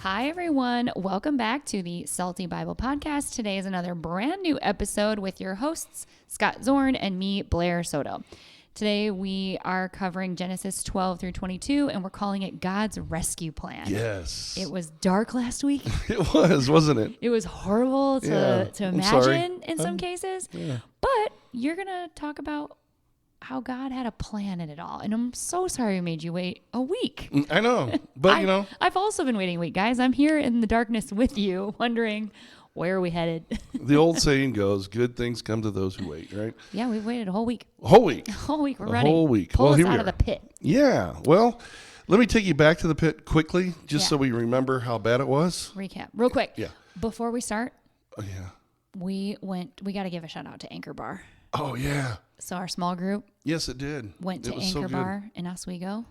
Hi, everyone. Welcome back to the Salty Bible Podcast. Today is another brand new episode with your hosts, Scott Zorn and me, Blair Soto. Today, we are covering Genesis 12 through 22, and we're calling it God's Rescue Plan. Yes. It was dark last week. It was, wasn't it? It was horrible to imagine in some cases. Yeah. But you're going to talk about how God had a plan in it all. And I'm so sorry we made you wait a week. I know. But, I've also been waiting a week, guys. I'm here in the darkness with you, wondering, where are we headed? the old saying goes, good things come to those who wait, right? Yeah, we've waited a whole week. A whole week. A whole week. We're A ready. whole week. Pull Well, us here out we of the are. pit. Yeah. Well, let me take you back to the pit quickly, just Yeah. so we remember how bad it was. Recap. Real quick. Yeah. Before we start, Oh, yeah. we got to give a shout out to Anchor Bar. Oh, yeah. So our small group Yes, it did. went It to was Anchor so good. Bar in Oswego.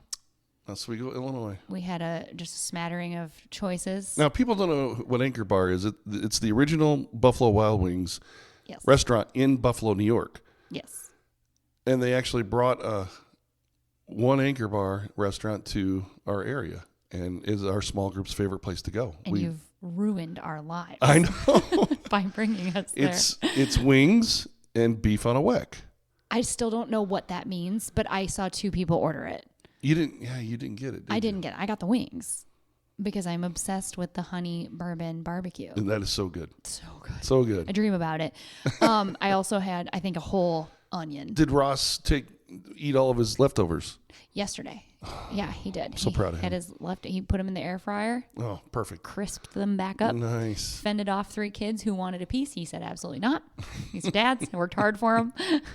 Oswego, Illinois. We had just a smattering of choices. Now, people don't know what Anchor Bar is. It's the original Buffalo Wild Wings Yes. restaurant in Buffalo, New York. Yes. And they actually brought one Anchor Bar restaurant to our area, and is our small group's favorite place to go. And you've ruined our lives I know. by bringing us there. It's wings and beef on a weck. I still don't know what that means, but I saw two people order it. You didn't get it. I didn't get it. I got the wings because I'm obsessed with the honey bourbon barbecue. And that is so good. So good. So I good. dream about it. I also had, I think, a whole onion Did Ross eat all of his leftovers? yesterday. Yeah, he did. So proud of Had him. He put them in the air fryer, Oh, perfect. crisped them back up, Nice. fended off 3 kids who wanted a piece. He said, absolutely not. These are dads. I worked hard for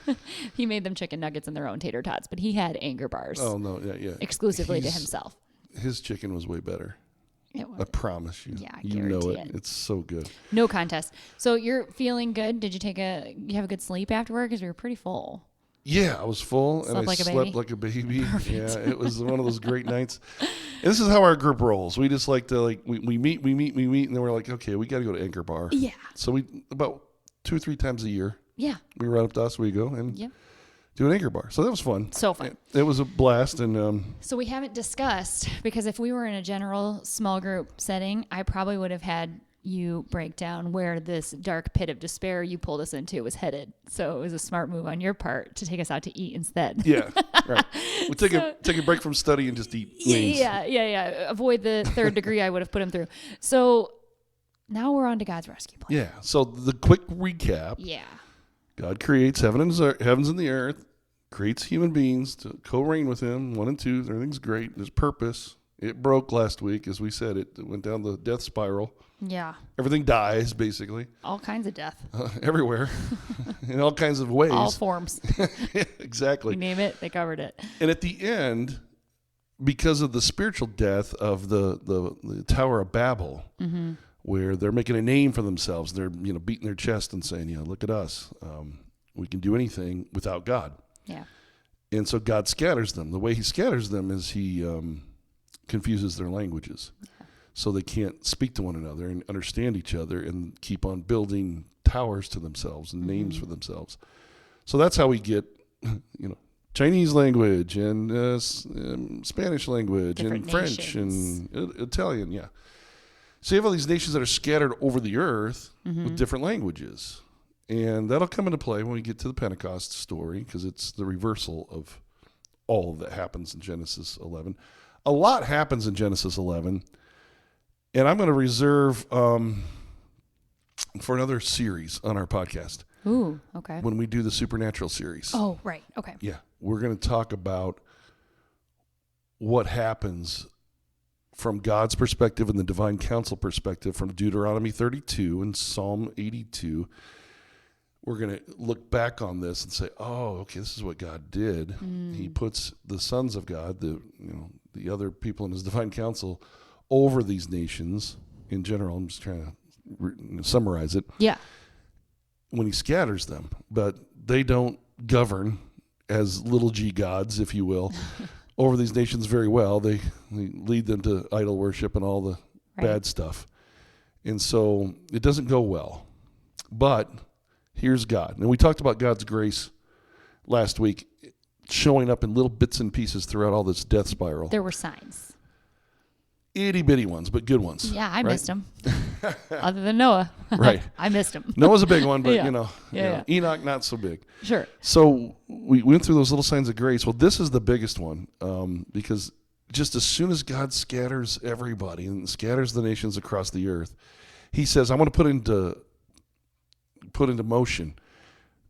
them. He made them chicken nuggets and their own tater tots, but he had Anchor Bars Oh, no. Yeah. exclusively to himself. His chicken was way better. It I was promise you. Yeah, I you know guarantee it. It's so good. no contest. So you're feeling good? Did you have a good sleep afterward? Because we were pretty full. Yeah, I was full and I like a slept baby? like a baby. Yeah, it was one of those great nights. And this is how our group rolls. We just like to we meet, and then we're like, okay, we got to go to Anchor Bar. Yeah. So we about 2 or 3 times a year Yeah. we run up to Oswego and Yeah. do an Anchor Bar. So that was fun. So fun. It was a blast, and So we haven't discussed, because if we were in a general small group setting, I probably would have had you break down where this dark pit of despair you pulled us into was headed. So it was a smart move on your part to take us out to eat instead. yeah, right. We take a break from study and just eat wings. Yeah. Avoid the 3rd degree I would have put him through. So now we're on to God's rescue plan. Yeah. So the quick recap: Yeah. God creates heavens and the earth, creates human beings to co-reign with Him. 1 and 2, everything's great. There's purpose. It broke last week, as we said. It went down the death spiral. Yeah. Everything dies, basically, All kinds of death. everywhere, in all kinds of ways. All forms. Exactly. You name it, they covered it. And at the end, because of the spiritual death of the Tower of Babel, where they're making a name for themselves, they're beating their chest and saying, look at us, we can do anything without God. Yeah. And so God scatters them. The way He scatters them is He confuses their languages. So they can't speak to one another and understand each other and keep on building towers to themselves and names for themselves. So that's how we get, Chinese language and Spanish language Different and French nations. and Italian. Yeah. So you have all these nations that are scattered over the earth with different languages. And that'll come into play when we get to the Pentecost story, because it's the reversal of all that happens in Genesis 11. A lot happens in Genesis 11. And I'm going to reserve for another series on our podcast Ooh, okay. when we do the supernatural series. Oh, right. Okay. Yeah, we're going to talk about what happens from God's perspective and the divine council perspective from Deuteronomy 32 and Psalm 82. We're going to look back on this and say, oh, okay, this is what God did. He puts the sons of God, the other people in His divine council, over these nations in general. I'm just trying to summarize it. Yeah. When He scatters them, but they don't govern as little g gods, if you will, over these nations very well. They lead them to idol worship and all the bad stuff. And so it doesn't go well. But here's God. And we talked about God's grace last week, showing up in little bits and pieces throughout all this death spiral. There were signs. itty bitty ones, but good ones. Yeah, I missed them. Other than Noah. Right. I missed him. Noah's a big one, but Yeah. Enoch, not so big. Sure. So we went through those little signs of grace. Well, this is the biggest one because just as soon as God scatters everybody and scatters the nations across the earth, he says, I want to put into motion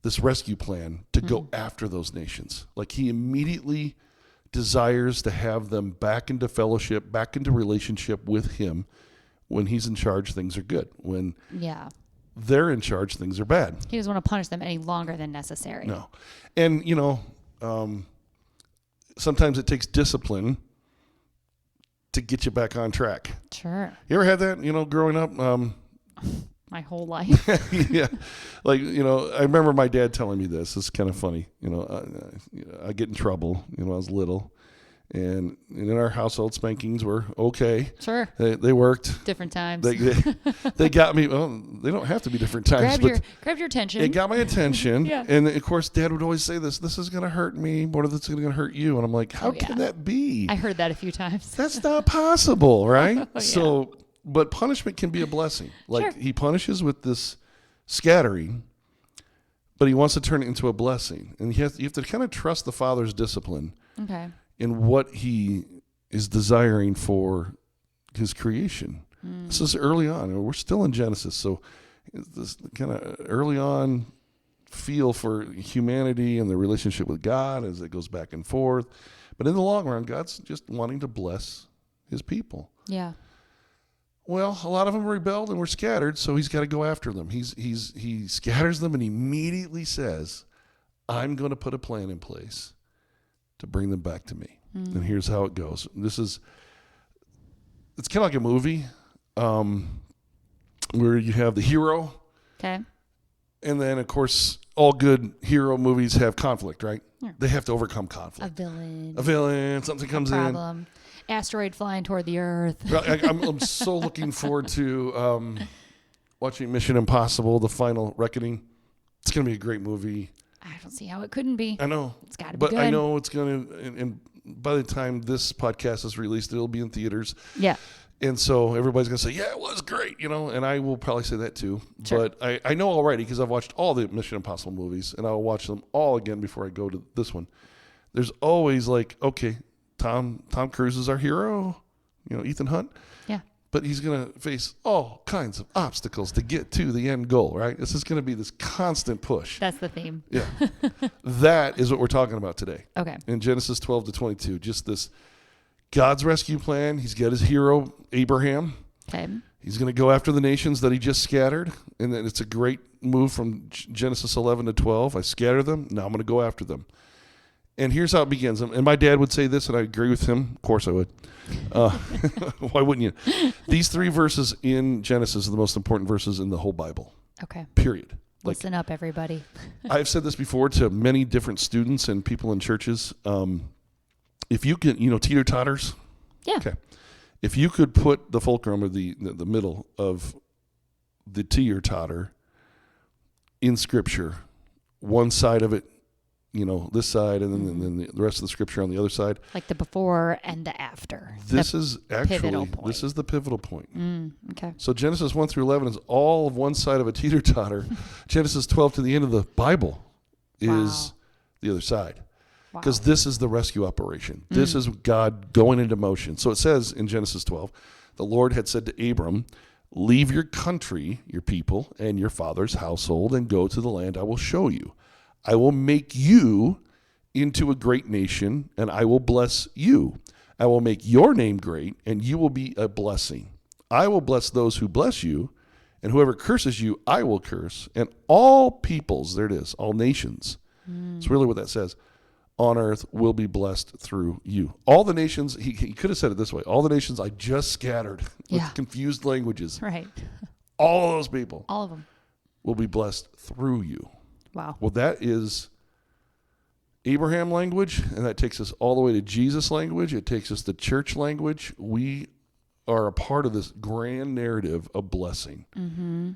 this rescue plan to go after those nations. Like he immediately desires to have them back into fellowship, back into relationship with him. When he's in charge, things are good. When they're in charge, things are bad. He doesn't want to punish them any longer than necessary. No. And, sometimes it takes discipline to get you back on track. Sure. You ever had that, growing up? My whole life. Yeah. Like, I remember my dad telling me this. It's kind of funny. I get in trouble, I was little. And in our household, spankings were okay. Sure. They worked. Different times. They got me. Well, they don't have to be different times. Grab your attention. It got my attention. Yeah. And, of course, Dad would always say this is going to hurt me more than it's going to hurt you. And I'm like, how can that be? I heard that a few times. That's not possible, right? Yeah. So, but punishment can be a blessing. Like Sure. he punishes with this scattering, but he wants to turn it into a blessing. And you have to kind of trust the Father's discipline. Okay. In what he is desiring for his creation. This is early on. We're still in Genesis, so this kind of early on feel for humanity and the relationship with God as it goes back and forth. But in the long run, God's just wanting to bless his people. Yeah. Well, a lot of them rebelled and were scattered, so he's got to go after them. He scatters them and immediately says, I'm going to put a plan in place to bring them back to me. And here's how it goes. It's kind of like a movie where you have the hero. Okay. And then, of course, all good hero movies have conflict, right? Yeah. They have to overcome conflict. A villain, something comes in. Asteroid flying toward the earth. I'm so looking forward to watching Mission Impossible, The Final Reckoning. It's going to be a great movie. I don't see how it couldn't be. I know. It's got to be good. But I know it's going to, and by the time this podcast is released, it'll be in theaters. Yeah. And so everybody's going to say, yeah, it was great, and I will probably say that too. Sure. But I know already because I've watched all the Mission Impossible movies, and I'll watch them all again before I go to this one. There's always like, okay, Tom Cruise is our hero, Ethan Hunt. Yeah. But he's going to face all kinds of obstacles to get to the end goal, right? This is going to be this constant push. That's the theme. Yeah. That is what we're talking about today. Okay. In Genesis 12 to 22, just this God's rescue plan. He's got his hero, Abraham. Okay. He's going to go after the nations that he just scattered. And then it's a great move from Genesis 11 to 12. I scatter them. Now I'm going to go after them. And here's how it begins. And my dad would say this, and I agree with him. Of course I would. Why wouldn't you? These 3 verses in Genesis are the most important verses in the whole Bible. Okay. Period. Listen up, everybody. I've said this before to many different students and people in churches. If you can, teeter-totters. Yeah. Okay. If you could put the fulcrum or the middle of the teeter-totter in Scripture, one side of it, this side, and then the rest of the Scripture on the other side. Like the before and the after. This is the pivotal point. Okay. So Genesis 1 through 11 is all of one side of a teeter-totter. Genesis 12 to the end of the Bible is the other side. Because this is the rescue operation. This is God going into motion. So it says in Genesis 12, the Lord had said to Abram, leave your country, your people, and your father's household, and go to the land I will show you. I will make you into a great nation, and I will bless you. I will make your name great, and you will be a blessing. I will bless those who bless you, and whoever curses you, I will curse. And all peoples, there it is, all nations. It's really what that says. On earth will be blessed through you. All the nations, he could have said it this way, all the nations I just scattered with confused languages. Right. All of those people. All of them. Will be blessed through you. Wow. Well, that is Abraham language, and that takes us all the way to Jesus language. It takes us to church language. We are a part of this grand narrative of blessing. Mm-hmm.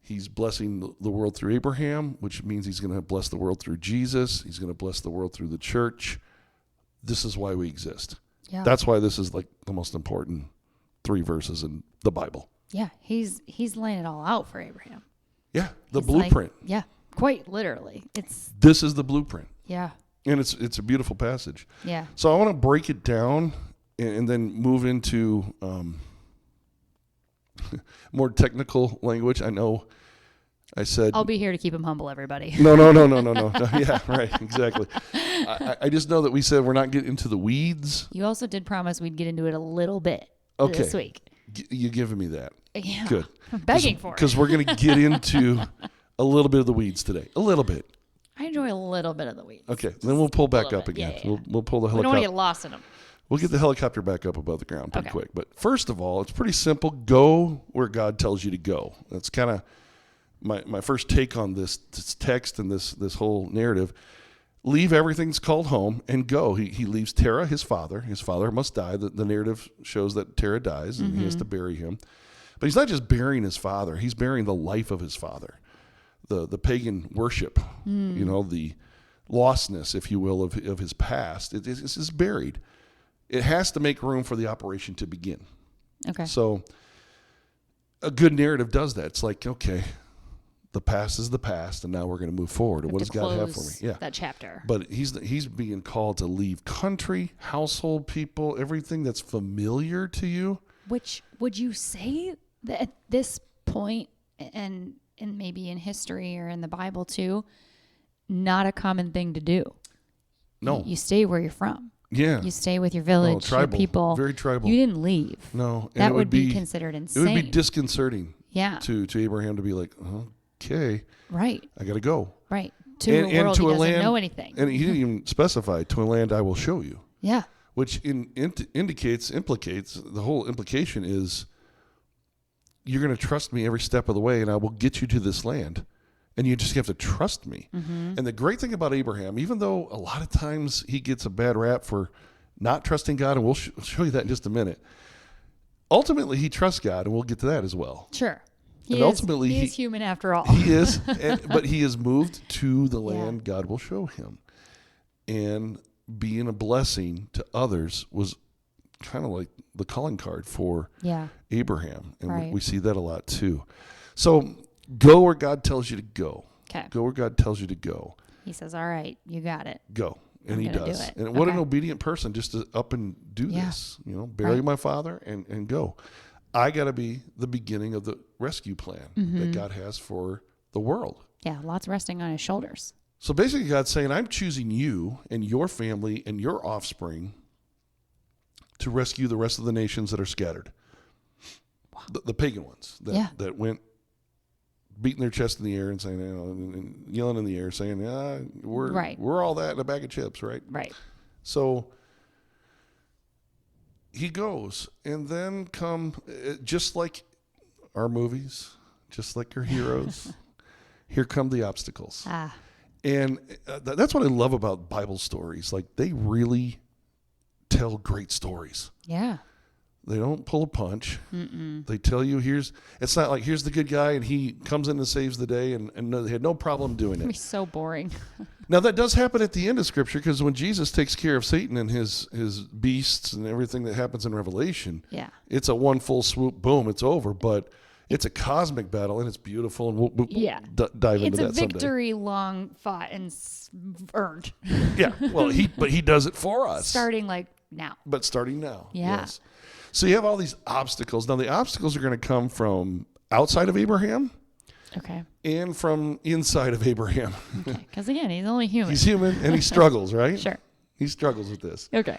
He's blessing the world through Abraham, which means he's going to bless the world through Jesus. He's going to bless the world through the church. This is why we exist. Yeah. That's why this is like the most important 3 verses in the Bible. Yeah, he's laying it all out for Abraham. Yeah, the He's blueprint. Like, yeah, quite literally. This is the blueprint. Yeah. And it's a beautiful passage. Yeah. So I want to break it down and then move into more technical language. I know I said... I'll be here to keep him humble, everybody. No. Yeah, right, exactly. I just know that we said we're not getting into the weeds. You also did promise we'd get into it a little bit this week. You giving me that. Yeah. Good. I'm begging for it. Because we're going to get into a little bit of the weeds today. A little bit. I enjoy a little bit of the weeds. Okay, then we'll pull back up again. Yeah. We'll pull the We don't helicopter. want to get lost in them. We'll get the helicopter back up above the ground pretty Okay. quick. But first of all, it's pretty simple. Go where God tells you to go. That's kind of my first take on this text and this whole narrative. Leave everything that's called home and go. He leaves Terah, his father. His father must die. The narrative shows that Terah dies and he has to bury him. But he's not just burying his father. He's burying the life of his father, the pagan worship, the lostness, if you will, of his past. It's just buried. It has to make room for the operation to begin. Okay. So a good narrative does that. It's like, okay, the past is the past, and now we're going to move forward. And what does God have for me? Yeah, that chapter. But he's being called to leave country, household, people, everything that's familiar to you. Which would you say that at this point, and maybe in history or in the Bible too, not a common thing to do? No, you stay where you're from. Yeah, you stay with your village, tribal, your people. Very tribal. You didn't leave. No, and that would be considered insane. It would be disconcerting. Yeah. To Abraham to be like, okay, right, I got to go. Right. To a world he doesn't know anything. And he didn't even specify, to a land I will show you. Yeah. Which implicates, the whole implication is you're going to trust me every step of the way, and I will get you to this land. And you just have to trust me. Mm-hmm. And the great thing about Abraham, even though a lot of times he gets a bad rap for not trusting God, and we'll show you that in just a minute, ultimately he trusts God, and we'll get to that as well. Sure. He is human after all. He is, but he is moved to the land God will show him. And being a blessing to others was kind of like the calling card for Abraham. And we see that a lot too. So go where God tells you to go. Okay. Go where God tells you to go. He says, all right, you got it. Go. And he does. Do it. And what an obedient person just to up and do this. Bury my father and go. I got to be the beginning of the rescue plan that God has for the world. Yeah, lots resting on his shoulders. So basically God's saying, I'm choosing you and your family and your offspring to rescue the rest of the nations that are scattered. Wow. The pagan ones that went beating their chest in the air and saying, and yelling in the air saying, we're all that in a bag of chips, right? Right. So he goes, and then just like our movies, just like your heroes, here come the obstacles. And that's what I love about Bible stories. Like, they really tell great stories. Yeah. They don't pull a punch. They tell you it's not like here's the good guy and he comes in and saves the day and they had no problem doing it. It'd be so boring. Now that does happen at the end of Scripture, because when Jesus takes care of Satan and his beasts and everything that happens in Revelation, it's a one full swoop, boom, it's over. But it's a cosmic battle and it's beautiful, and we'll dive into that someday. It's a victory long fought and earned. Yeah, well, he does it for us. Starting now. But starting now, yeah. Yes. So you have all these obstacles. Now the obstacles are going to come from outside of Abraham. Okay. And from inside of Abraham. Okay. Because again, he's only human. He's human and he struggles, right? Sure. He struggles with this. Okay.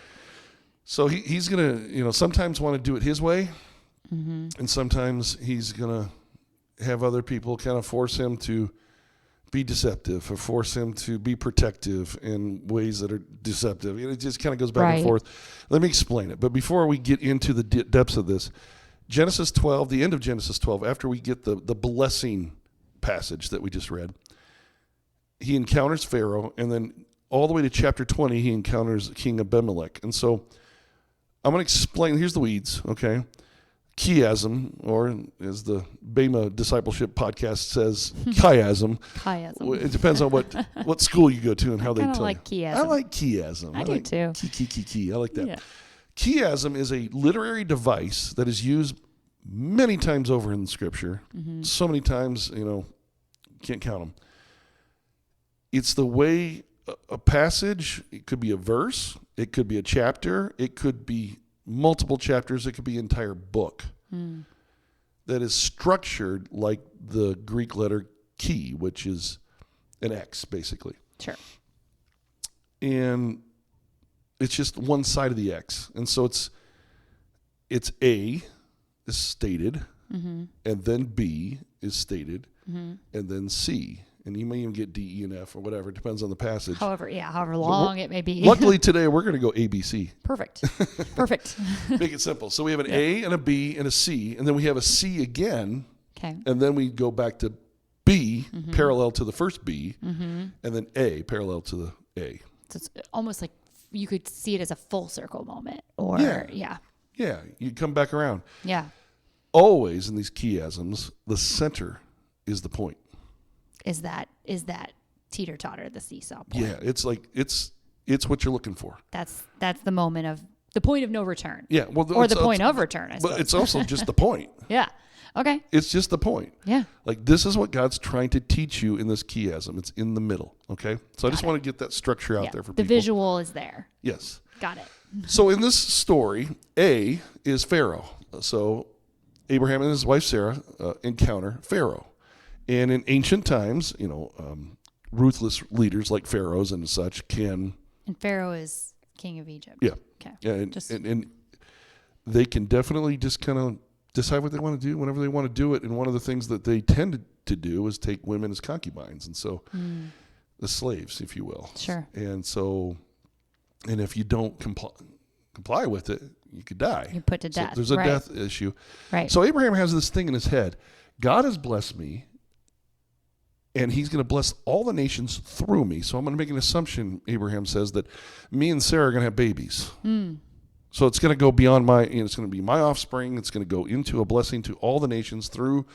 So he's going to, sometimes want to do it his way. Mm-hmm. And sometimes he's going to have other people kind of force him to be deceptive or force him to be protective in ways that are deceptive. It just kind of goes back and forth. Let me explain it. But before we get into the depths of this, Genesis 12, the end of Genesis 12, after we get the blessing passage that we just read, he encounters Pharaoh, and then all the way to chapter 20, he encounters King Abimelech. And so I'm going to explain. Here's the weeds, okay? Chiasm, or as the Bema Discipleship podcast says, chiasm. Chiasm. It depends on what school you go to and how they tell like you. chiasm. I like chiasm. I do too. Key. I like that. Yeah. Chiasm is a literary device that is used many times over in Scripture. So many times, can't count them. It's the way a passage, it could be a verse, it could be a chapter, it could be multiple chapters, it could be an entire book that is structured like the Greek letter chi, which is an X, basically. Sure. And it's just one side of the X. And so it's A is stated, and then B is stated, and then C. And you may even get D, E, and F or whatever. It depends on the passage. However long it may be. Luckily today, we're going to go A, B, C. Perfect. Make it simple. So we have an A and a B and a C, and then we have a C again. Okay. And then we go back to B, parallel to the first B, and then A, parallel to the A. So it's almost like you could see it as a full circle moment. Or, yeah. Yeah, you come back around. Yeah. Always in these chiasms, the center is the point. Is that teeter-totter, the seesaw point? Yeah, it's like it's what you're looking for. That's the moment of the point of no return. Yeah, well, or the point of return, I suppose. But it's also just the point. Yeah. Okay. It's just the point. Yeah. Like this is what God's trying to teach you in this chiasm. It's in the middle. Okay. So I just want to get that structure out there for people. The visual is there. Yes. Got it. So in this story, A is Pharaoh. So Abraham and his wife Sarah encounter Pharaoh. And in ancient times, ruthless leaders like pharaohs and such can. And Pharaoh is king of Egypt. Yeah. Okay. Yeah, and they can definitely just kind of decide what they want to do whenever they want to do it. And one of the things that they tended to do is take women as concubines, and so the slaves, if you will. Sure. And so, and if you don't comply with it, you could die. You're put to death. So there's a death issue. Right. So Abraham has this thing in his head. God has blessed me, and he's going to bless all the nations through me. So I'm going to make an assumption, Abraham says, that me and Sarah are going to have babies. So it's going to go beyond it's going to be my offspring. It's going to go into a blessing to all the nations through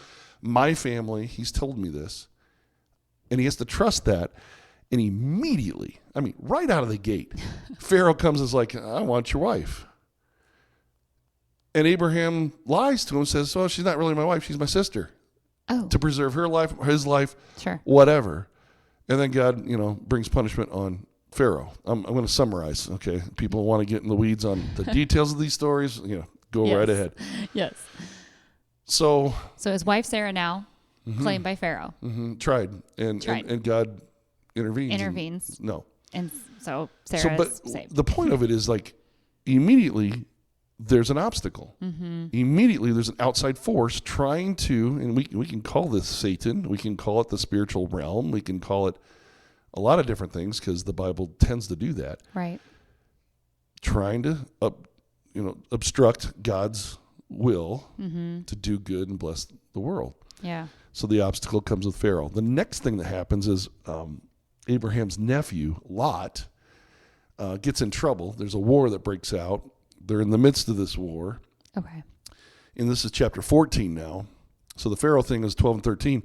my family. He's told me this. And he has to trust that. And immediately, right out of the gate, Pharaoh comes and is like, I want your wife. And Abraham lies to him and says, well, she's not really my wife. She's my sister. Oh. To preserve her life, his life, sure, whatever. And then God, brings punishment on Pharaoh. I'm going to summarize, okay? People want to get in the weeds on the details of these stories, go right ahead. Yes. So his wife Sarah now claimed by Pharaoh. Tried. And God intervenes. No. And so Sarah saved. The point of it is like immediately there's an obstacle. Immediately there's an outside force trying to, and we can call this Satan, we can call it the spiritual realm, we can call it a lot of different things because the Bible tends to do that. Right. Trying to obstruct God's will to do good and bless the world. Yeah. So the obstacle comes with Pharaoh. The next thing that happens is Abraham's nephew, Lot, gets in trouble. There's a war that breaks out. They're in the midst of this war. Okay. And this is chapter 14 now. So the Pharaoh thing is 12 and 13.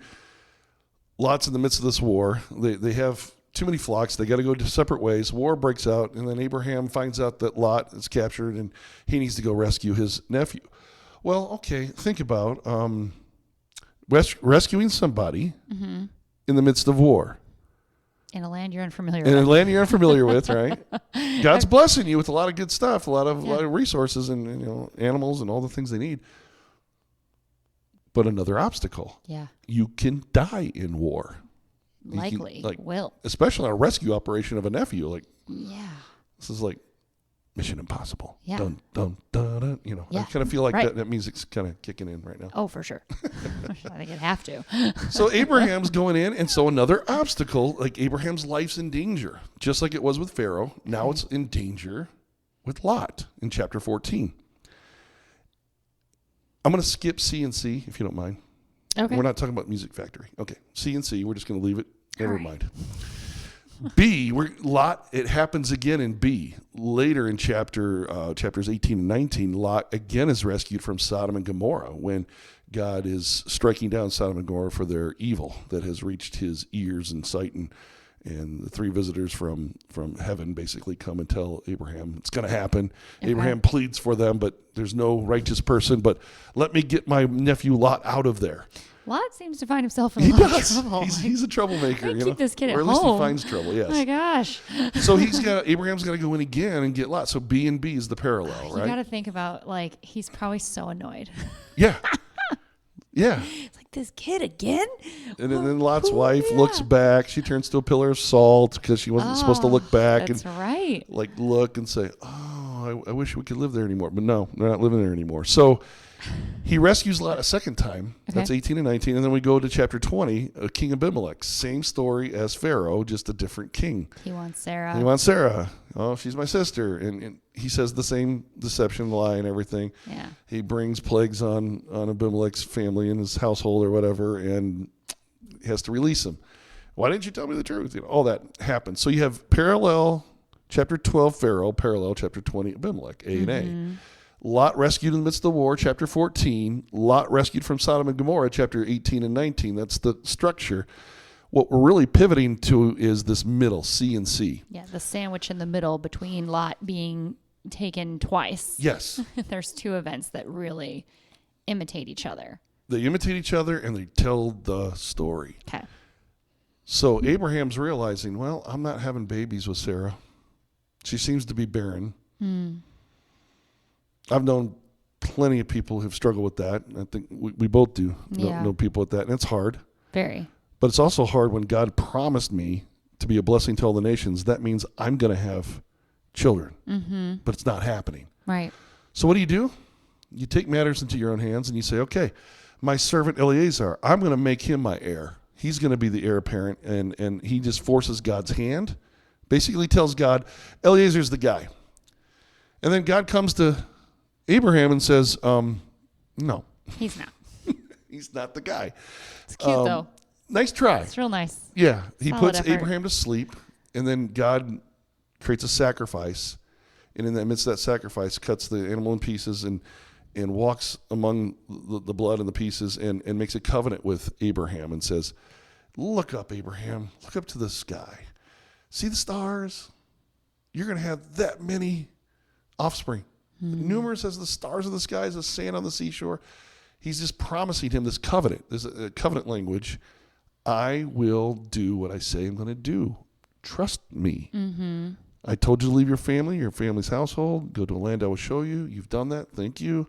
Lot's in the midst of this war. They have too many flocks. They got to go to separate ways. War breaks out, and then Abraham finds out that Lot is captured, and he needs to go rescue his nephew. Well, okay, think about rescuing somebody in the midst of war. In a land you're unfamiliar with. In with. a land you're unfamiliar with, right? God's blessing you with a lot of good stuff, a lot of resources and animals and all the things they need. But another obstacle. Yeah. You can die in war. Likely. Will. Especially on a rescue operation of a nephew. Yeah. This is like Mission Impossible. Yeah. Dun, dun, dun, dun. I kind of feel like that music's kind of kicking in right now. Oh, for sure. I think it'd have to. So Abraham's going in, and so another obstacle, like Abraham's life's in danger, just like it was with Pharaoh. Now it's in danger with Lot in chapter 14. I'm going to skip C and C, if you don't mind. Okay. We're not talking about Music Factory. Okay. C and C, we're just going to leave it. Never mind. B, Lot, it happens again in B. Later in chapters 18 and 19, Lot again is rescued from Sodom and Gomorrah when God is striking down Sodom and Gomorrah for their evil that has reached his ears and sight And the three visitors from heaven basically come and tell Abraham it's going to happen. Okay. Abraham pleads for them, but there's no righteous person. But let me get my nephew Lot out of there. Lot seems to find himself in a lot of trouble. He's a troublemaker. Keep this kid at home. Or at least home. he finds trouble, yes. Oh my gosh. So Abraham's got to go in again and get Lot. So B and B is the parallel, right? You got to think about, like, he's probably so annoyed. Yeah. Yeah. It's like, this kid again? And then Lot's wife looks back. She turns to a pillar of salt because she wasn't supposed to look back. That's right. Like, look and say, oh, I wish we could live there anymore. But no, they're not living there anymore. So he rescues Lot a second time. Okay. That's 18 and 19. And then we go to chapter 20, King Abimelech. Same story as Pharaoh, just a different king. He wants Sarah. Oh, she's my sister. And he says the same deception, lie, and everything. Yeah. He brings plagues on Abimelech's family and his household or whatever, and he has to release him. Why didn't you tell me the truth? All that happens. So you have parallel chapter 12 Pharaoh, parallel chapter 20 Abimelech, A and A. Lot rescued in the midst of the war, chapter 14. Lot rescued from Sodom and Gomorrah, chapter 18 and 19. That's the structure. What we're really pivoting to is this middle, C and C. Yeah, the sandwich in the middle between Lot being taken twice. Yes. There's two events that really imitate each other. They imitate each other and they tell the story. Okay. So Abraham's realizing, well, I'm not having babies with Sarah. She seems to be barren. I've known plenty of people who've struggled with that. I think we both do know people with that, and it's hard. Very. But it's also hard when God promised me to be a blessing to all the nations. That means I'm going to have children, but it's not happening. Right. So what do? You take matters into your own hands and you say, okay, my servant Eliezer, I'm going to make him my heir. He's going to be the heir apparent, and he just forces God's hand. Basically tells God, Eliezer's the guy. And then God comes to Abraham and says, no. He's not. He's not the guy. It's cute, though. Nice try. It's real nice. Yeah. He Solid puts effort. Abraham to sleep, and then God creates a sacrifice. And in the midst of that sacrifice, cuts the animal in pieces and walks among the blood and the pieces and makes a covenant with Abraham and says, look up, Abraham. Look up to the sky. See the stars? You're going to have that many offspring. Numerous as the stars of the sky, as the sand on the seashore. He's just promising him this covenant. There's a covenant language. I will do what I say I'm going to do. Trust me. I told you to leave your family's household, go to a land I will show you. You've done that. Thank you.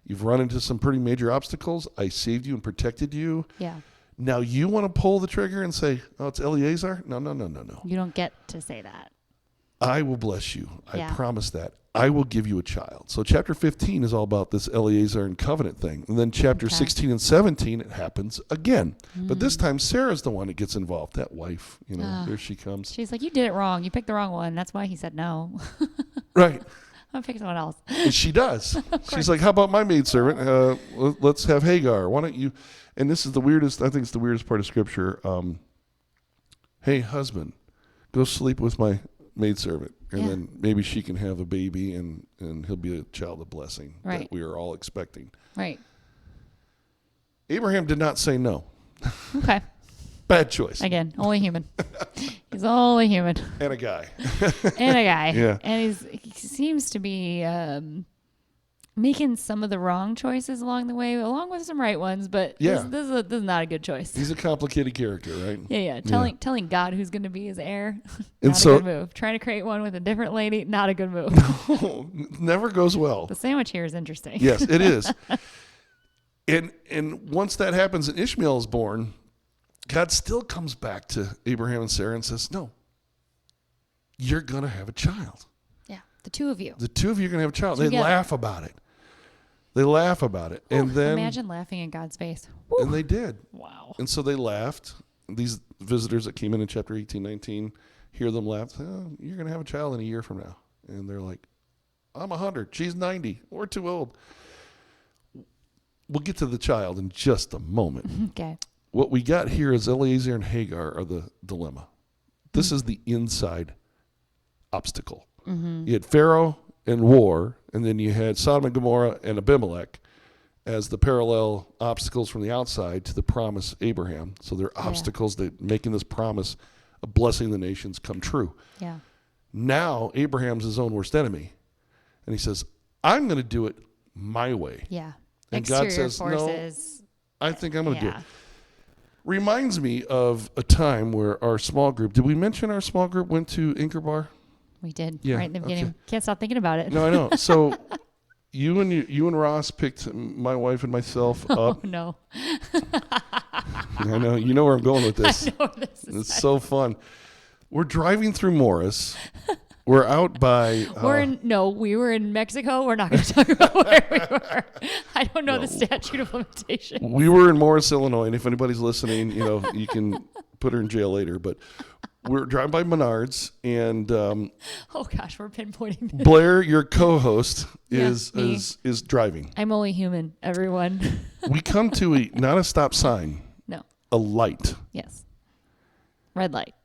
You've run into some pretty major obstacles. I saved you and protected you. Yeah. Now you want to pull the trigger and say, oh, it's Eliezer? No. You don't get to say that. I will bless you. I promise that. I will give you a child. So chapter 15 is all about this Eliezer and covenant thing. And then chapter 16 and 17, it happens again. But this time, Sarah's the one that gets involved. That wife, there she comes. She's like, you did it wrong. You picked the wrong one. That's why he said no. Right. I'll pick someone else. And she does. She's like, how about my maidservant? Let's have Hagar. Why don't you? And this is the weirdest, I think it's the weirdest part of Scripture. Hey, husband, go sleep with my maidservant. And then maybe she can have a baby and he'll be a child of blessing that we are all expecting. Right. Abraham did not say no. Okay. Bad choice. Again, only human. He's only human. And a guy. Yeah. And he seems to be making some of the wrong choices along the way, along with some right ones, but this is not a good choice. He's a complicated character, right? Yeah. Telling God who's going to be his heir, and not a good move. Trying to create one with a different lady, not a good move. No, never goes well. The sandwich here is interesting. Yes, it is. And once that happens and Ishmael is born, God still comes back to Abraham and Sarah and says, no, you're going to have a child. Yeah, the two of you. The two of you are going to have a child. Together. They laugh about it. And then imagine laughing in God's face. And they did. Wow. And so they laughed. These visitors that came in chapter 18, 19, hear them laugh. Oh, you're going to have a child in a year from now. And they're like, I'm 100. She's 90. We're too old. We'll get to the child in just a moment. Okay. What we got here is Eliezer and Hagar are the dilemma. This is the inside obstacle. You had Pharaoh and war, and then you had Sodom and Gomorrah and Abimelech as the parallel obstacles from the outside to the promise Abraham. So they're obstacles that making this promise a blessing the nations come true. Yeah. Now Abraham's his own worst enemy. And he says, I'm going to do it my way. Yeah. And Exterior God says, forces. no, I think I'm going to do it. Yeah. Reminds me of a time where our small group, did we mention our small group went to Anchor Bar? We did. Yeah, Right in the beginning. okay. Can't stop thinking about it. No, I know. So you and Ross picked my wife and myself up. Oh, no. I know. You know where I'm going with this. I know where this is. It's so fun. We're driving through Morris. We're out by... we were in Mexico. We're not going to talk about where we were. I don't know the statute of limitations. We were in Morris, Illinois, and if anybody's listening, you can put her in jail later. But we're driving by Menards, and Oh gosh, we're pinpointing this. Blair, your co-host, Yeah, is driving. I'm only human, everyone. We come to not a stop sign, No. a light, Yes. Red light.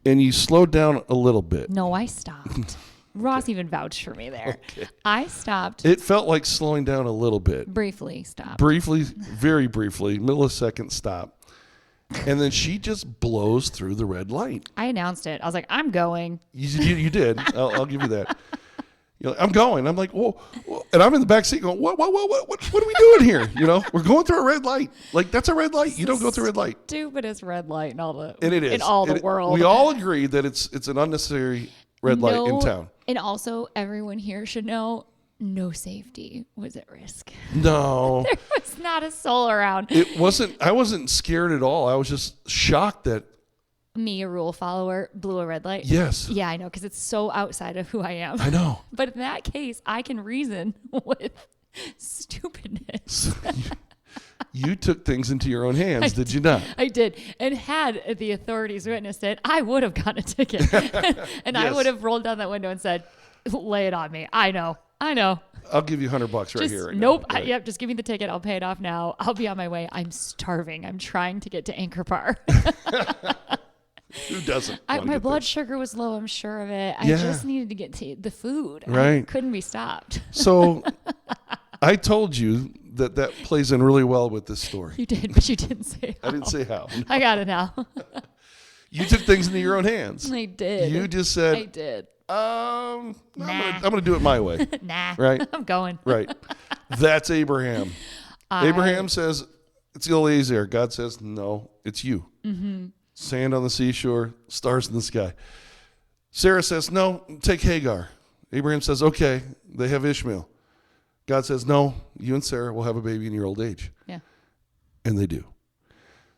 and you slowed down a little bit. No, I stopped. Ross even vouched for me there. Okay. I stopped. It felt like slowing down a little bit. Briefly stopped. Briefly, very briefly, millisecond stop. And then she just blows through the red light. I announced it. I was like, I'm going. You did. I'll give you that. You're like, I'm going. I'm like, whoa, whoa. And I'm in the back seat going, what are we doing here? We're going through a red light. Like, that's a red light. You don't go through a red light. Stupidest red light in all the And it is. in all the world. We all agree that it's an unnecessary red light in town. And also, everyone here should know no safety was at risk. No. There was not a soul around. I wasn't scared at all. I was just shocked that. Me, a rule follower, blew a red light. Yes. Yeah, I know, because it's so outside of who I am. I know. But in that case, I can reason with stupidness. You took things into your own hands, did you not? I did. And had the authorities witnessed it, I would have gotten a ticket. And I Yes. would have rolled down that window and said, lay it on me. I know. I'll give you $100 right Just, here. Right nope. now. Right. Yep. Just give me the ticket. I'll pay it off now. I'll be on my way. I'm starving. I'm trying to get to Anchor Bar. Who doesn't? wanna My get blood there? sugar was low. I'm sure of it. Yeah. I just needed to get to the food. I Right. couldn't be stopped. So I told you that plays in really well with this story. You did, but you didn't say how. I didn't say how. I got it now. You took things into your own hands. I did. You just I said, did. I'm Nah. going to do it my way. Nah. Right? I'm going. Right. That's Abraham. Abraham says, it's Eliezer. God says, no, it's you. Mm-hmm. Sand on the seashore, stars in the sky. Sarah says, no, take Hagar. Abraham says, okay, they have Ishmael. God says, no, you and Sarah will have a baby in your old age. Yeah. And they do.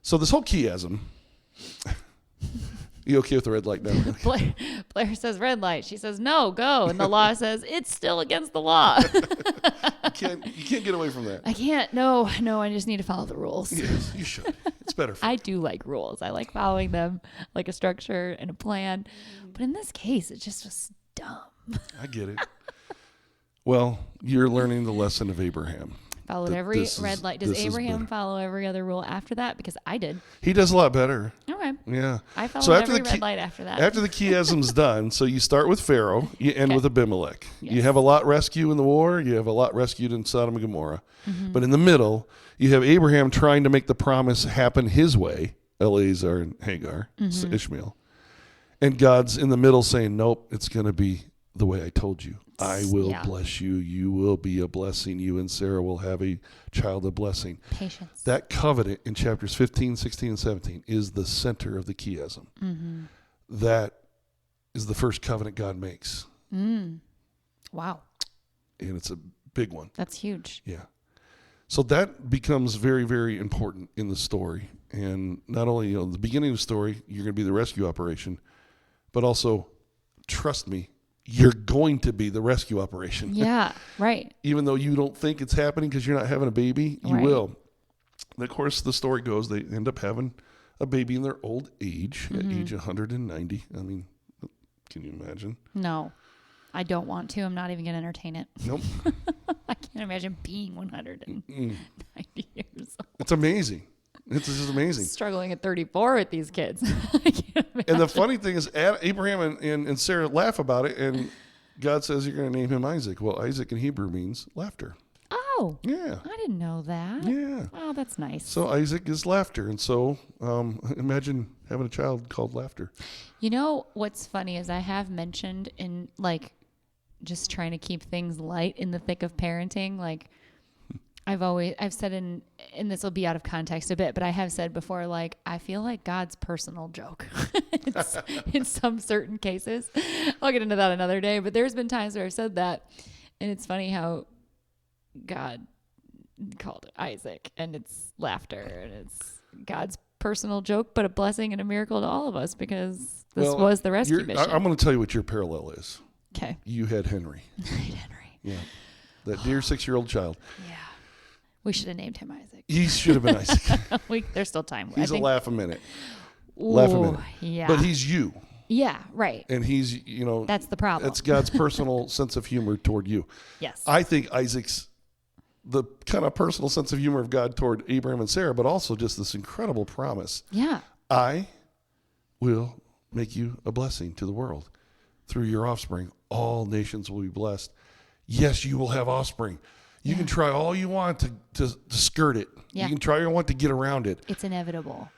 So this whole chiasm. You okay with the red light now? Blair says red light. She says no, go. And the law says it's still against the law. You can't get away from that. I can't. No. I just need to follow the rules. Yes, you should. It's better for I do like rules. I like following them, like a structure and a plan. But in this case, it just was dumb. I get it. Well, you're learning the lesson of Abraham. Followed every red light. Does Abraham follow every other rule after that? Because I did. He does a lot better. Okay. Yeah. I followed every red light after that. After the chiasm's done, so you start with Pharaoh, you end with Abimelech. Yes. You have a lot rescue in the war. You have a lot rescued in Sodom and Gomorrah. Mm-hmm. But in the middle, you have Abraham trying to make the promise happen his way, Eleazar and Hagar, Mm-hmm. Ishmael. And God's in the middle saying, nope, it's going to be the way I told you. I will bless you. You will be a blessing. You and Sarah will have a child of blessing. Patience. That covenant in chapters 15, 16, and 17 is the center of the chiasm. Mm-hmm. That is the first covenant God makes. Wow. And it's a big one. That's huge. Yeah. So that becomes very, very important in the story. And not only, the beginning of the story, you're going to be the rescue operation, but also, trust me, you're going to be the rescue operation. Yeah, right. Even though you don't think it's happening because you're not having a baby, you will. And of course, the story goes, they end up having a baby in their old age, at age 190. I mean, can you imagine? No, I don't want to. I'm not even going to entertain it. Nope. I can't imagine being 190 years old. It's amazing. It's just amazing. Struggling at 34 with these kids. I can't imagine. And the funny thing is, Abraham and Sarah laugh about it, and God says you're going to name him Isaac. Well, Isaac in Hebrew means laughter. Oh, Oh, Yeah. I didn't know that. Yeah. Oh, that's nice. So Isaac is laughter. And so imagine having a child called Laughter. You know, what's funny is I have mentioned in like just trying to keep things light in the thick of parenting. Like I've said and this will be out of context a bit, but I have said before, like, I feel like God's personal joke in some certain cases. I'll get into that another day, but there's been times where I've said that. And it's funny how God called it Isaac, and it's laughter, and it's God's personal joke, but a blessing and a miracle to all of us because this was the rescue mission. I'm going to tell you what your parallel is. Okay. You had Henry. I had Henry. Yeah. That dear 6-year-old child. Yeah. We should have named him Isaac. He should have been Isaac. There's still time. He's a laugh a minute. Ooh, laugh a minute. Yeah. But he's you. Yeah, right. And he's, that's the problem. That's God's personal sense of humor toward you. Yes. I think Isaac's the kind of personal sense of humor of God toward Abraham and Sarah, but also just this incredible promise. Yeah. I will make you a blessing to the world. Through your offspring, all nations will be blessed. Yes, you will have offspring. You can try all you want to skirt it. Yeah. You can try all you want to get around it. It's inevitable.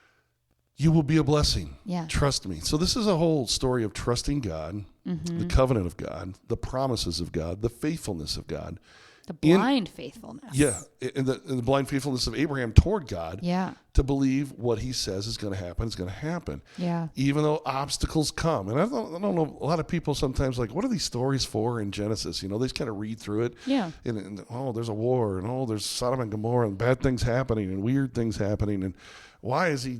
You will be a blessing. Yeah. Trust me. So this is a whole story of trusting God, the covenant of God, the promises of God, the faithfulness of God. The blind faithfulness. Yeah. And the blind faithfulness of Abraham toward God. Yeah. To believe what he says is going to happen is going to happen. Yeah. Even though obstacles come. And I don't know, a lot of people sometimes like, what are these stories for in Genesis? They just kind of read through it. Yeah. And there's a war, and there's Sodom and Gomorrah, and bad things happening, and weird things happening. And why is he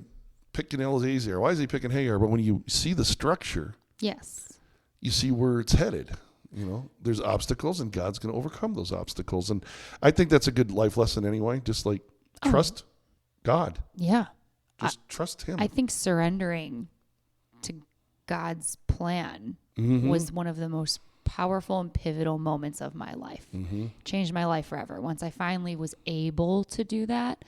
picking Eliezer? Why is he picking Hagar? But when you see the structure, yes, you see where it's headed. There's obstacles, and God's going to overcome those obstacles. And I think that's a good life lesson anyway. Just like trust God. Yeah. Just trust him. I think surrendering to God's plan was one of the most powerful and pivotal moments of my life. Changed my life forever. Once I finally was able to do that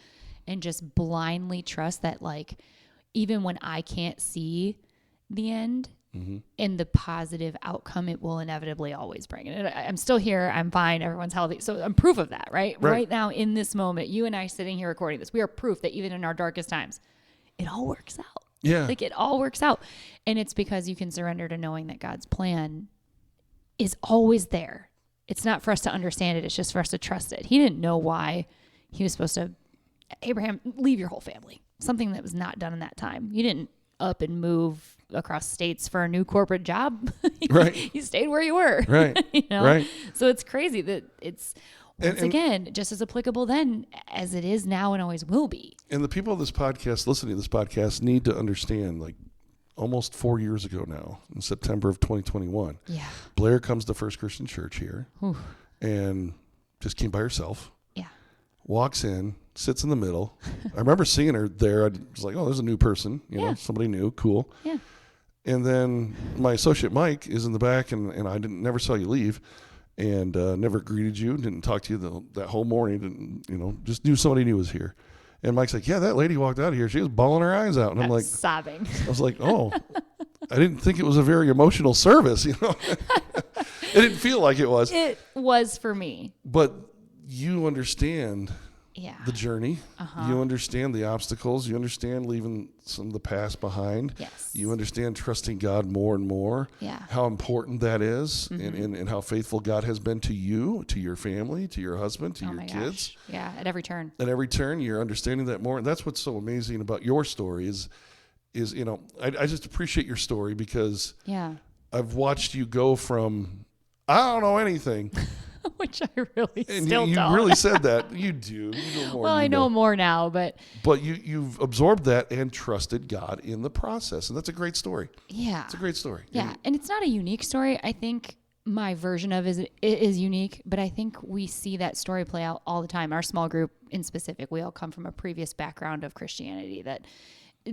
and just blindly trust that, like, even when I can't see the end, and the positive outcome it will inevitably always bring. And I'm still here. I'm fine. Everyone's healthy. So I'm proof of that, right? Right now in this moment, you and I sitting here recording this, we are proof that even in our darkest times, it all works out. Yeah. Like it all works out. And it's because you can surrender to knowing that God's plan is always there. It's not for us to understand it. It's just for us to trust it. He didn't know why he was supposed to, Abraham, leave your whole family. Something that was not done in that time. You didn't up and move across states for a new corporate job. Right. You stayed where you were. Right. Right. So it's crazy that it's again just as applicable then as it is now and always will be. And the people of this podcast, listening to this podcast, need to understand, like, almost 4 years ago now, in September of 2021, Blair comes to First Christian Church here and just came by herself. Yeah. Walks in, sits in the middle. I remember seeing her there. I was like, oh, there's a new person, somebody new, cool. Yeah. And then my associate Mike is in the back, and I never saw you leave, and never greeted you, didn't talk to you that whole morning, didn't, just knew somebody new was here. And Mike's like, yeah, that lady walked out of here. She was bawling her eyes out. And I'm like, sobbing. I was like, oh, I didn't think it was a very emotional service, It didn't feel like it was. It was for me. But you understand the journey. You understand the obstacles. You understand leaving some of the past behind. Yes. You understand trusting God more and more. Yeah. How important that is, and how faithful God has been to you, to your family, to your husband, to your kids. Gosh. Yeah, at every turn. At every turn, you're understanding that more. And that's what's so amazing about your story is I just appreciate your story because I've watched you go from, I don't know anything. Which I really and still you don't. really said that. You do. You know more. Well, I know more now, but you've absorbed that and trusted God in the process, and that's a great story. Yeah, it's a great story. Yeah, and it's not a unique story. I think my version of it is unique, but I think we see that story play out all the time. Our small group in specific, we all come from a previous background of Christianity that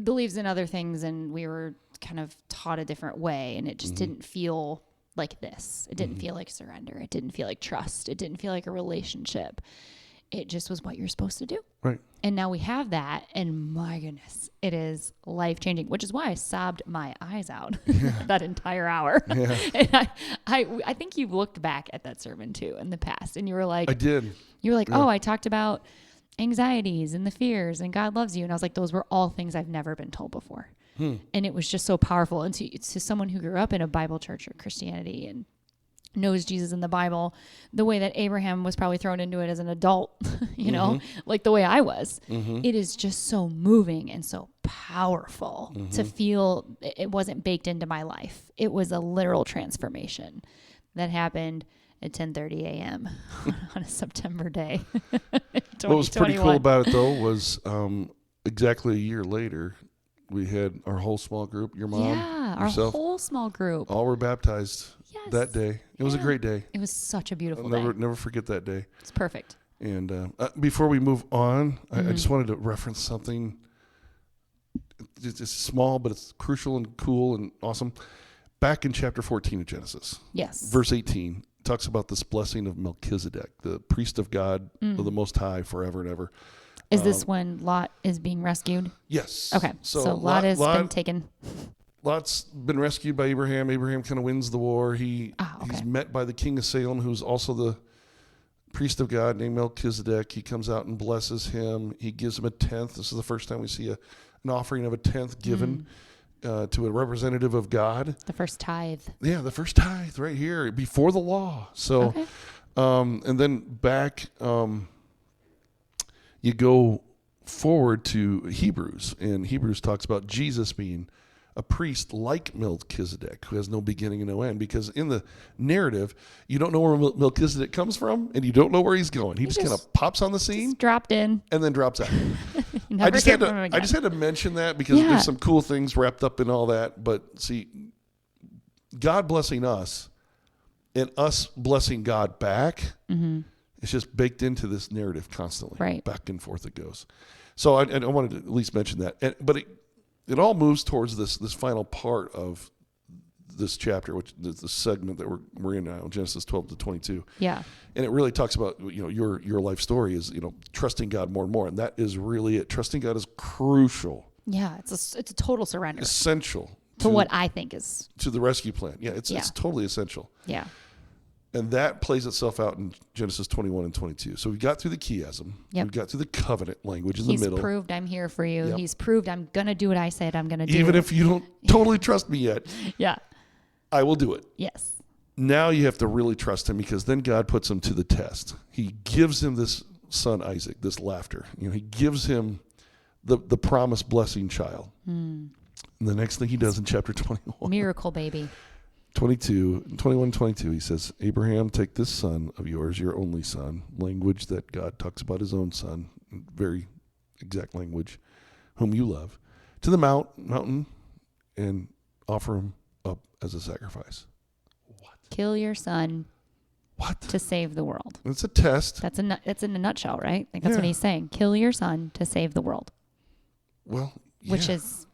believes in other things, and we were kind of taught a different way, and it just didn't feel like this. It didn't feel like surrender. It didn't feel like trust. It didn't feel like a relationship. it just was what you're supposed to do. Right. And now we have that, and my goodness, it is life-changing, which is why I sobbed my eyes out that entire hour. Yeah. And I think you looked back at that sermon too in the past, and you were like, I did. You were like, Yeah. oh, I talked about anxieties and the fears, and God loves you. And I was like, those were all things I've never been told before. And it was just so powerful. And to someone who grew up in a Bible church or Christianity and knows Jesus in the Bible, the way that Abraham was probably thrown into it as an adult, you know, like the way I was, it is just so moving and so powerful to feel it wasn't baked into my life. It was a literal transformation that happened at 10:30 a.m. on a September day. What was pretty cool about it, though, was exactly a year later, we had our whole small group, your mom, yourself, our whole small group. all were baptized that day. It was a great day. It was such a beautiful I'll day. never forget that day. It's perfect. And before we move on, I just wanted to reference something. It's small, but it's crucial and cool and awesome. Back in chapter 14 of Genesis, verse 18, talks about this blessing of Melchizedek, the priest of God, of the Most High, forever and ever. Is this when Lot is being rescued? Yes. Okay. So Lot has been taken. Lot's been rescued by Abraham. Abraham kind of wins the war. He's met by the king of Salem, who's also the priest of God named Melchizedek. He comes out and blesses him. He gives him a tenth. This is the first time we see an offering of a tenth given to a representative of God. The first tithe. Yeah, the first tithe right here before the law. So, and then back, you go forward to Hebrews, and Hebrews talks about Jesus being a priest like Melchizedek, who has no beginning and no end, because in the narrative, you don't know where Melchizedek comes from, and you don't know where he's going. He just kind of pops on the scene, dropped in, and then drops out. I just had to mention that because there's some cool things wrapped up in all that. But see, God blessing us and us blessing God back, it's just baked into this narrative constantly. Right. Back and forth it goes. So I wanted to at least mention that. But it all moves towards this final part of this chapter, which is the segment that we're in now, Genesis 12 to 22. Yeah. And it really talks about, your life story is, trusting God more and more. And that is really it. Trusting God is crucial. Yeah. It's a total surrender. Essential. To what I think is. To the rescue plan. Yeah. It's totally essential. Yeah. And that plays itself out in Genesis 21 and 22. So we got through the chiasm. Yep. We got through the covenant language in the middle. He's proved I'm here for you. Yep. He's proved I'm going to do what I said I'm going to do. Even if you don't totally trust me yet. Yeah. I will do it. Yes. Now you have to really trust him, because then God puts him to the test. He gives him this son, Isaac, this laughter. He gives him the promised blessing child. And the next thing he does in chapter 21. Miracle baby. 21:22, he says, Abraham, take this son of yours, your only son, language that God talks about his own son, very exact language, whom you love, to the mountain and offer him up as a sacrifice. What? Kill your son. What? To save the world. It's a test. That's in a nutshell, right? Like that's what he's saying. Kill your son to save the world. Well, which is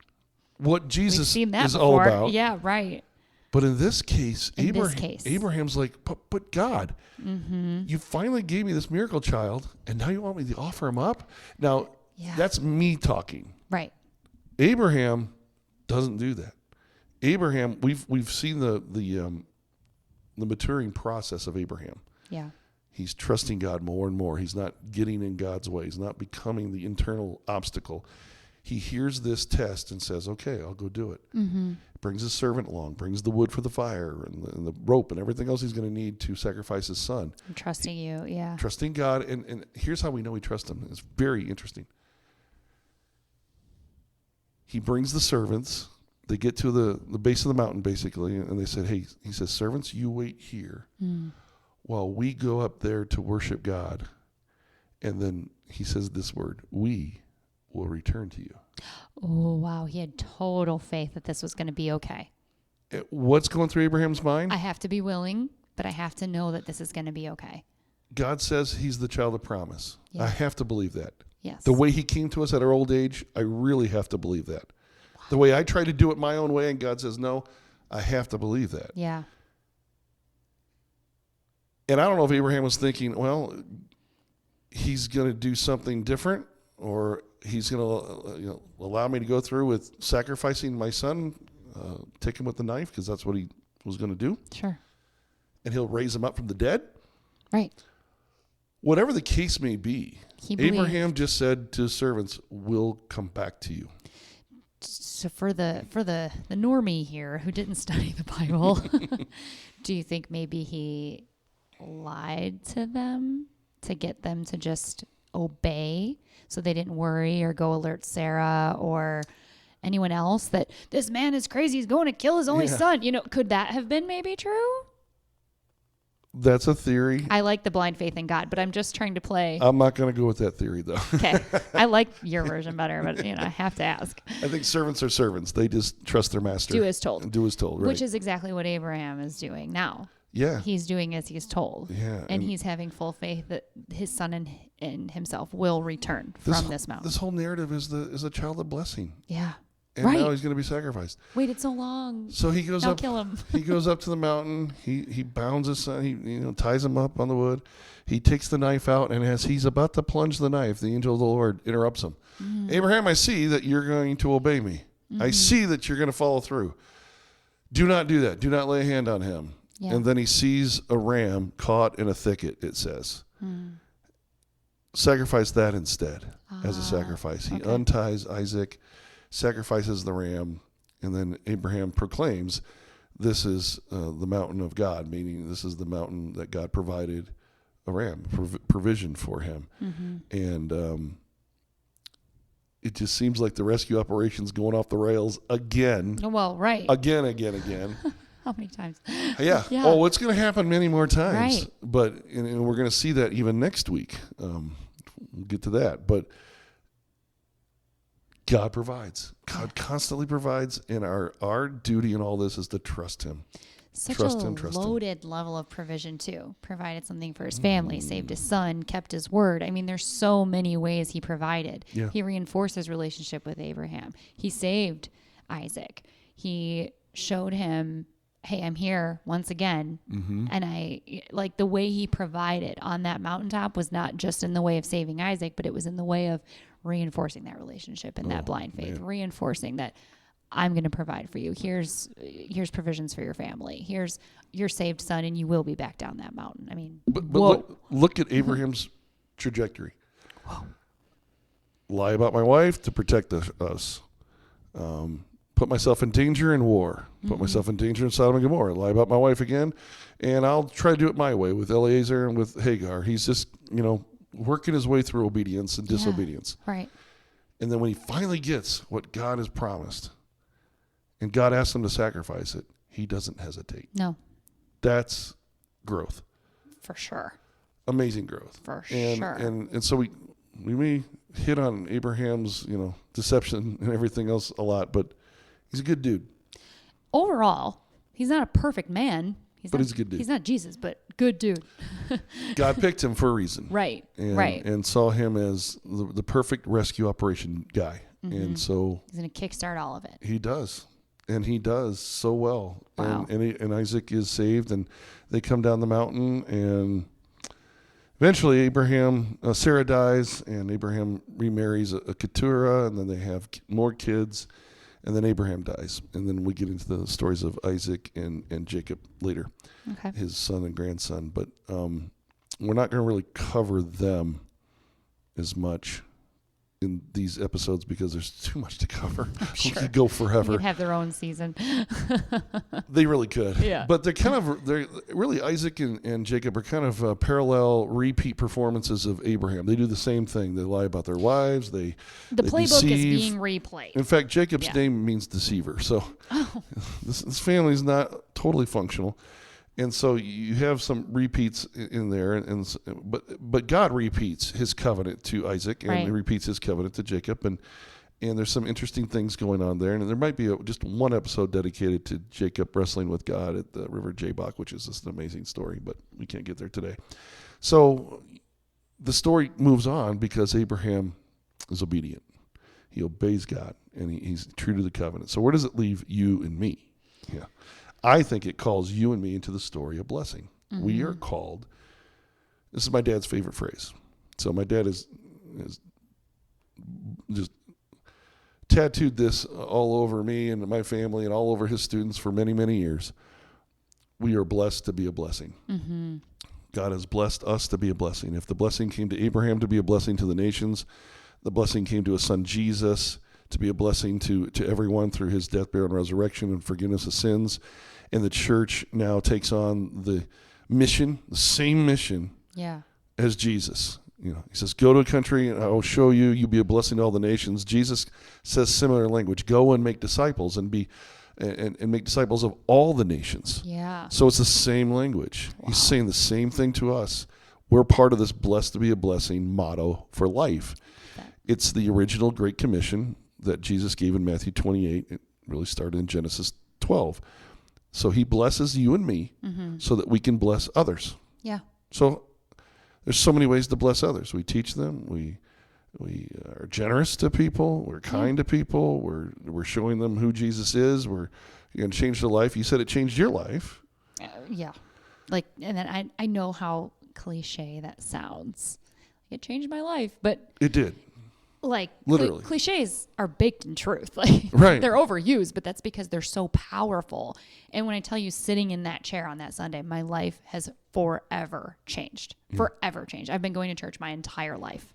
what Jesus is before. All about. Yeah, right. But in this case, Abraham's like, but God, you finally gave me this miracle child, and now you want me to offer him up? Now, that's me talking. Right. Abraham doesn't do that. Abraham, we've seen the maturing process of Abraham. Yeah. He's trusting God more and more. He's not getting in God's way. He's not becoming the internal obstacle. He hears this test and says, okay, I'll go do it. Brings his servant along, brings the wood for the fire and the rope and everything else he's going to need to sacrifice his son. I'm trusting you, yeah. Trusting God. And here's how we know we trust him. It's very interesting. He brings the servants. They get to the base of the mountain, basically, and they said, hey, he says, servants, you wait here while we go up there to worship God. And then he says this word, we will return to you. Oh, wow. He had total faith that this was going to be okay. What's going through Abraham's mind? I have to be willing, but I have to know that this is going to be okay. God says he's the child of promise. Yeah. I have to believe that. Yes. The way he came to us at our old age, I really have to believe that. Wow. The way I try to do it my own way and God says no, I have to believe that. Yeah. And I don't know if Abraham was thinking, well, he's going to do something different, or he's going to allow me to go through with sacrificing my son, take him with the knife, because that's what he was going to do. Sure. And he'll raise him up from the dead. Right. Whatever the case may be, Abraham just said to his servants, "We'll come back to you." So for the normie here who didn't study the Bible, do you think maybe he lied to them to get them to just obey so they didn't worry or go alert Sarah or anyone else that this man is crazy, he's going to kill his only son? Could that have been maybe true? That's a theory. I like the blind faith in God, but I'm just trying to play. I'm not going to go with that theory, though. Okay. I like your version better, but I have to ask. I think servants are servants. They just trust their master. Do as told. Do as told, right. Which is exactly what Abraham is doing now. Yeah. He's doing as he's told. Yeah. And he's having full faith that his son and himself will return from this mountain. This whole narrative is the child of blessing. Yeah. And now he's going to be sacrificed. Waited so long. So he goes up. Kill him. He goes up to the mountain. He bounds his son. He ties him up on the wood. He takes the knife out, and as he's about to plunge the knife, the angel of the Lord interrupts him. Mm-hmm. Abraham, I see that you're going to obey me. Mm-hmm. I see that you're going to follow through. Do not do that. Do not lay a hand on him. Yeah. And then he sees a ram caught in a thicket, it says. Sacrifice that instead as a sacrifice. He unties Isaac, sacrifices the ram, and then Abraham proclaims, this is the mountain of God, meaning this is the mountain that God provided a ram, provision for him. Mm-hmm. And it just seems like the rescue operation's going off the rails again. Well, right. Again. How many times? Yeah. Oh, it's going to happen many more times. Right. But and we're going to see that even next week. We'll get to that. But God provides. God constantly provides, and our duty in all this is to trust him. Such a loaded level of provision, too. Provided something for his family, saved his son, kept his word. I mean, there's so many ways he provided. Yeah. He reinforced his relationship with Abraham. He saved Isaac. He showed him, hey, I'm here once again. Mm-hmm. And I like the way he provided on that mountaintop was not just in the way of saving Isaac, but it was in the way of reinforcing that relationship and that blind faith, reinforcing that I'm going to provide for you. Here's provisions for your family. Here's your saved son, and you will be back down that mountain. I mean, but look at Abraham's trajectory. Whoa. Lie about my wife to protect us. Put myself in danger in war. Put myself in danger in Sodom and Gomorrah. Lie about my wife again, and I'll try to do it my way with Eliezer and with Hagar. He's just, working his way through obedience and disobedience. Right. And then when he finally gets what God has promised, and God asks him to sacrifice it, he doesn't hesitate. No. That's growth. For sure. Amazing growth. For sure. And so we may hit on Abraham's, deception and everything else a lot, but he's a good dude. Overall, he's not a perfect man. He's a good dude. He's not Jesus, but good dude. God picked him for a reason. Right. And saw him as the perfect rescue operation guy. Mm-hmm. And so he's going to kickstart all of it. He does. And he does so well. Wow. And Isaac is saved, and they come down the mountain, and eventually Sarah dies, and Abraham remarries a Keturah, and then they have more kids, and then Abraham dies. And then we get into the stories of Isaac and Jacob later, his son and grandson. But we're not going to really cover them as much in these episodes because there's too much to cover. Sure. We could go forever. They could have their own season. They really could. Yeah. But they're really Isaac and Jacob are kind of parallel repeat performances of Abraham. They do the same thing. They lie about their wives. The playbook deceive. is being replayed. In fact, Jacob's name means deceiver. So this family is not totally functional. And so you have some repeats in there, but God repeats his covenant to Isaac, and he repeats his covenant to Jacob, and there's some interesting things going on there. And there might be just one episode dedicated to Jacob wrestling with God at the river Jabbok, which is just an amazing story, but we can't get there today. So the story moves on because Abraham is obedient. He obeys God, and he's true to the covenant. So where does it leave you and me? Yeah. I think it calls you and me into the story of blessing. Mm-hmm. We are called, this is my dad's favorite phrase, So my dad is just tattooed this all over me and my family and all over his students for many, many years. We are blessed to be a blessing. Mm-hmm. God has blessed us to be a blessing. If the blessing came to Abraham to be a blessing to the nations, the blessing came to his son Jesus to be a blessing to everyone through his death, burial, and resurrection and forgiveness of sins. And the church now takes on the mission, the same mission as Jesus. He says, go to a country and I will show you, you'll be a blessing to all the nations. Jesus says similar language, go and make disciples and make disciples of all the nations. Yeah. So it's the same language. Wow. He's saying the same thing to us. We're part of this blessed to be a blessing motto for life. It's the original Great Commission that Jesus gave in Matthew 28. It really started in Genesis 12. So he blesses you and me so that we can bless others. Yeah. So there's so many ways to bless others. We teach them. We are generous to people. We're kind to people. We're showing them who Jesus is. We're going to change their life. You said it changed your life. Yeah. And then I know how cliche that sounds. It changed my life, but it did. Literally. Cliches are baked in truth. Right. They're overused, but that's because they're so powerful. And when I tell you, sitting in that chair on that Sunday, my life has forever changed. Forever changed. I've been going to church my entire life.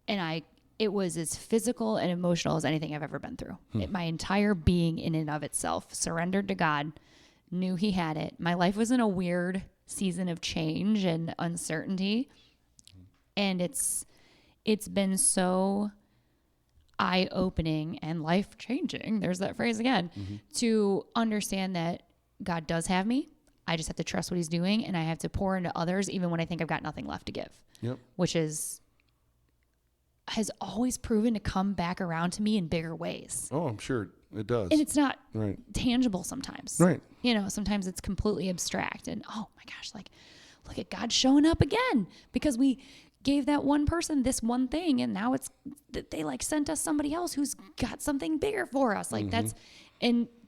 And it was as physical and emotional as anything I've ever been through. My entire being in and of itself surrendered to God, knew he had it. My life was in a weird season of change and uncertainty. And it's been so eye-opening and life-changing, there's that phrase again, to understand that God does have me. I just have to trust what he's doing, and I have to pour into others even when I think I've got nothing left to give. Yep. Which has always proven to come back around to me in bigger ways. Oh, I'm sure it does. And it's not tangible sometimes. Right. Sometimes it's completely abstract. And, oh, my gosh, look at God showing up again because we gave that one person this one thing, and now they sent us somebody else who's got something bigger for us. And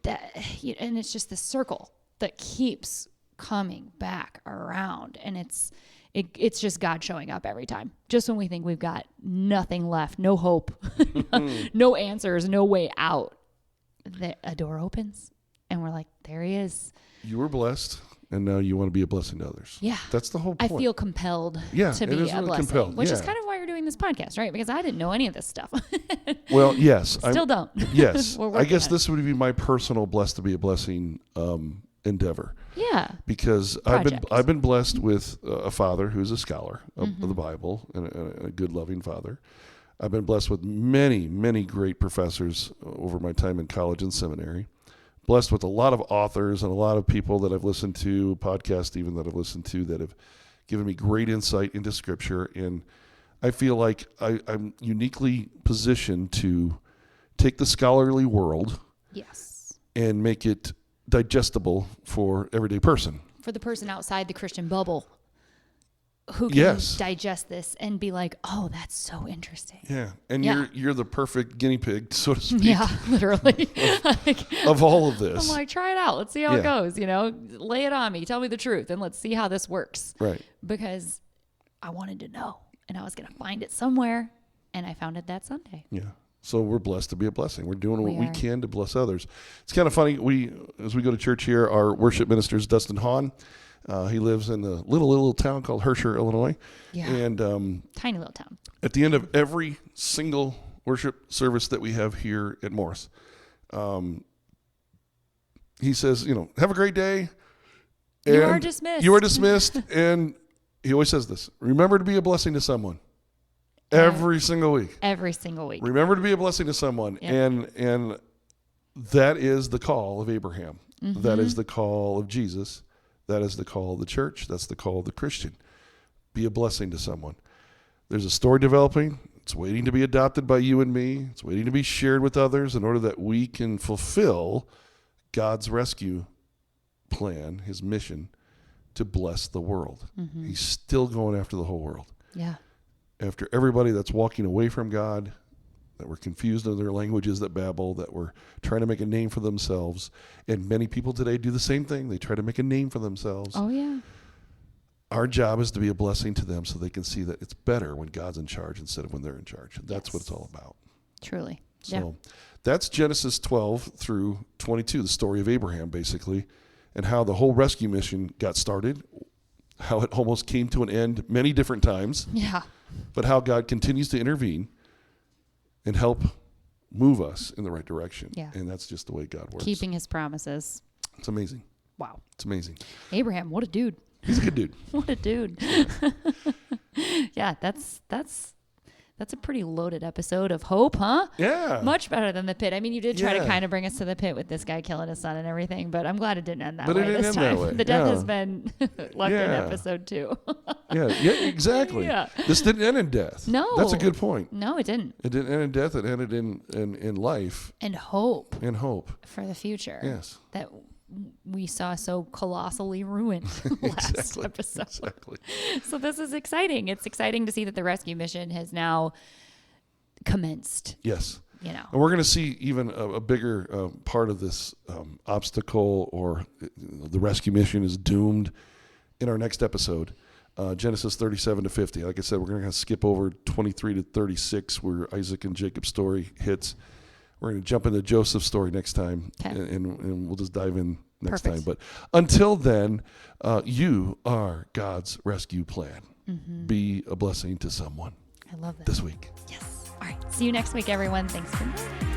it's just this circle that keeps coming back around, and it's just God showing up every time. Just when we think we've got nothing left, no hope, no answers, no way out, a door opens, and we're like, there he is. You were blessed. And now you want to be a blessing to others. Yeah. That's the whole point. I feel compelled to be a blessing. Compelled. Which is kind of why you're doing this podcast, right? Because I didn't know any of this stuff. Well, yes. Still don't. Yes. I guess this would be my personal blessed to be a blessing endeavor. Yeah. Because I've been blessed with a father who's a scholar of the Bible and a good, loving father. I've been blessed with many, many great professors over my time in college and seminary. Blessed with a lot of authors and a lot of people that I've listened to, podcasts even that I've listened to that have given me great insight into Scripture. And I feel like I'm uniquely positioned to take the scholarly world and make it digestible for everyday person. For the person outside the Christian bubble who can digest this and be like, oh, that's so interesting. Yeah. And you're the perfect guinea pig, so to speak. Yeah, literally. of all of this. I'm like, try it out. Let's see how it goes. Lay it on me. Tell me the truth and let's see how this works. Right. Because I wanted to know and I was going to find it somewhere, and I found it that Sunday. Yeah. So we're blessed to be a blessing. We're doing what we can to bless others. It's kind of funny. As we go to church here, our worship minister is Dustin Hahn. He lives in a little town called Herscher, Illinois. Yeah. And tiny little town. At the end of every single worship service that we have here at Morris, he says, have a great day. And you are dismissed. You are dismissed. And he always says this: remember to be a blessing to someone. Every single week. Every single week. Remember to be a blessing to someone. Yep. And that is the call of Abraham. Mm-hmm. That is the call of Jesus. That is the call of the church. That's the call of the Christian. Be a blessing to someone. There's a story developing. It's waiting to be adopted by you and me. It's waiting to be shared with others in order that we can fulfill God's rescue plan, his mission, to bless the world. Mm-hmm. He's still going after the whole world. Yeah. After everybody that's walking away from God, that were confused in their languages that babble, that were trying to make a name for themselves. And many people today do the same thing. They try to make a name for themselves. Oh, yeah. our job is to be a blessing to them so they can see that it's better when God's in charge instead of when they're in charge. That's what it's all about. Truly. So that's Genesis 12 through 22, the story of Abraham, basically, and how the whole rescue mission got started, how it almost came to an end many different times, but how God continues to intervene and help move us in the right direction. Yeah. And that's just the way God works. Keeping his promises. It's amazing. Wow. It's amazing. Abraham, what a dude. He's a good dude. What a dude. Yeah, that's a pretty loaded episode of hope, huh? Yeah. Much better than the pit. I mean, you did try to Yeah. kind of bring us to the pit with this guy killing his son and everything, but I'm glad it didn't end that But way it didn't this end that time. way. The death Yeah. has been left in Yeah. episode 2. Yeah, exactly. Yeah. This didn't end in death. No. That's a good point. No, it didn't. It didn't end in death. It ended in life And hope and hope. for the future. Yes. That we saw so colossally ruined last episode. Exactly. So this is exciting. It's exciting to see that the rescue mission has now commenced. Yes. You know. And we're going to see even a bigger part of this obstacle, or the rescue mission is doomed, in our next episode, Genesis 37 to 50. Like I said, we're going to skip over 23 to 36, where Isaac and Jacob's story hits. We're going to jump into Joseph's story next time, and we'll just dive in next time. But until then, you are God's rescue plan. Mm-hmm. Be a blessing to someone. I love that. This week. Yes. All right. See you next week, everyone. Thanks for listening.